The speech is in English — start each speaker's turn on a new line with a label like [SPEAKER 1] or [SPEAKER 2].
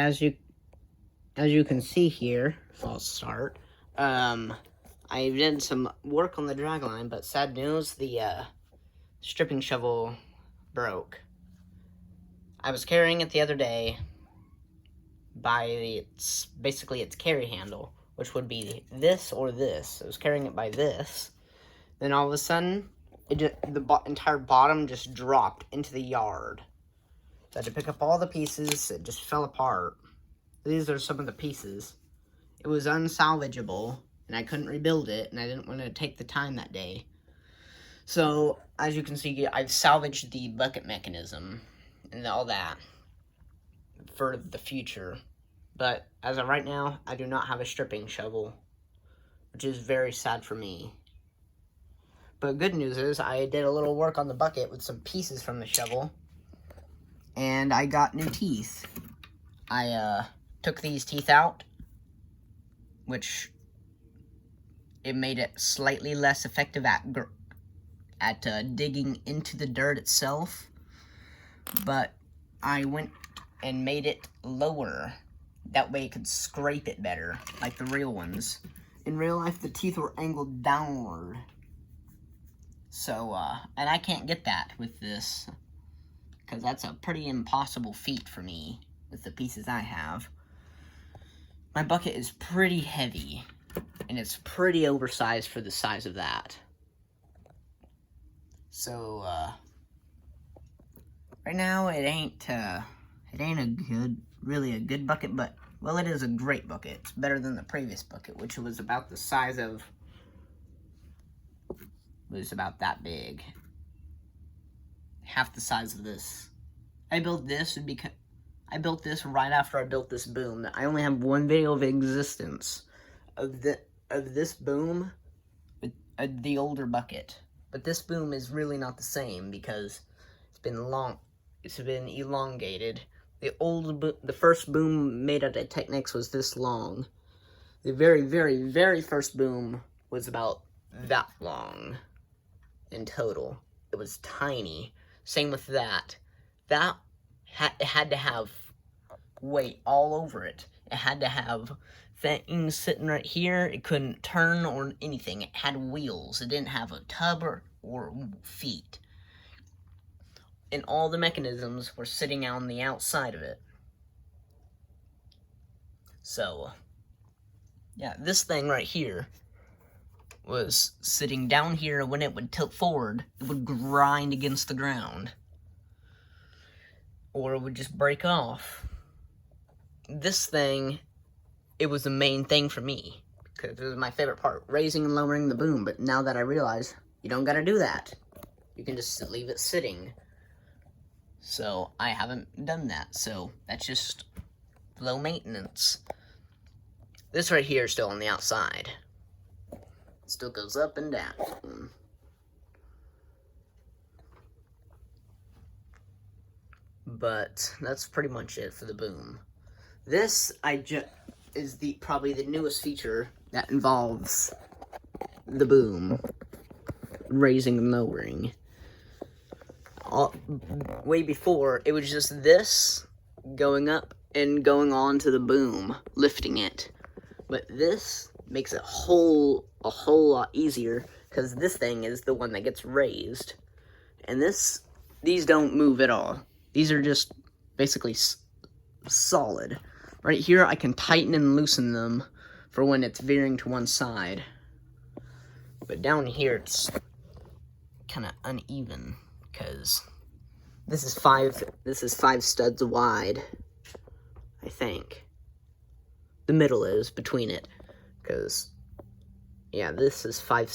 [SPEAKER 1] as you can see here, false start. I did some work on the dragline, but sad news, the stripping shovel broke. I was carrying it the other day by its carry handle, which would be this or this. I was carrying it by this. Then all of a sudden, the entire bottom just dropped into the yard. So I had to pick up all the pieces. It just fell apart. These are some of the pieces. It was unsalvageable, and I couldn't rebuild it, and I didn't want to take the time that day. So, as you can see, I've salvaged the bucket mechanism and all that for the future. But as of right now, I do not have a stripping shovel, which is very sad for me. But good news is, I did a little work on the bucket with some pieces from the shovel, and I got new teeth. I took these teeth out, which it made it slightly less effective at digging into the dirt itself, but I went and made it lower. That way it could scrape it better, like the real ones. In real life, the teeth were angled downward. So, and I can't get that with this, because that's a pretty impossible feat for me with the pieces I have. My bucket is pretty heavy, and it's pretty oversized for the size of that. So, right now it ain't really a good bucket, but, well, it is a great bucket. It's better than the previous bucket, which was about the size of, was about that big. Half the size of this. I built this right after I built this boom. I only have one video of existence of this boom with the older bucket. But this boom is really not the same because it's been elongated. The first boom made out of Technics was this long. The very, very, very first boom was about that long in total. It was tiny. Same with that. That it had to have weight all over it. It had to have things sitting right here. It couldn't turn or anything. It had wheels. It didn't have a tub or feet. And all the mechanisms were sitting on the outside of it. So, yeah, this thing right here was sitting down here. When it would tilt forward, it would grind against the ground. Or it would just break off. This thing, it was the main thing for me, because it was my favorite part, raising and lowering the boom. But now that I realize, you don't gotta do that. You can just leave it sitting. So, I haven't done that, so that's just low maintenance. This right here is still on the outside. It still goes up and down. But that's pretty much it for the boom. This is probably the newest feature that involves the boom, raising and lowering. Way before, it was just this going up and going on to the boom, lifting it. But this makes it a whole lot easier, because this thing is the one that gets raised. And these don't move at all. These are just basically solid. Right here, I can tighten and loosen them for when it's veering to one side. But down here, it's kind of uneven, because this is five studs wide, I think. The middle is between it, because, yeah, this is five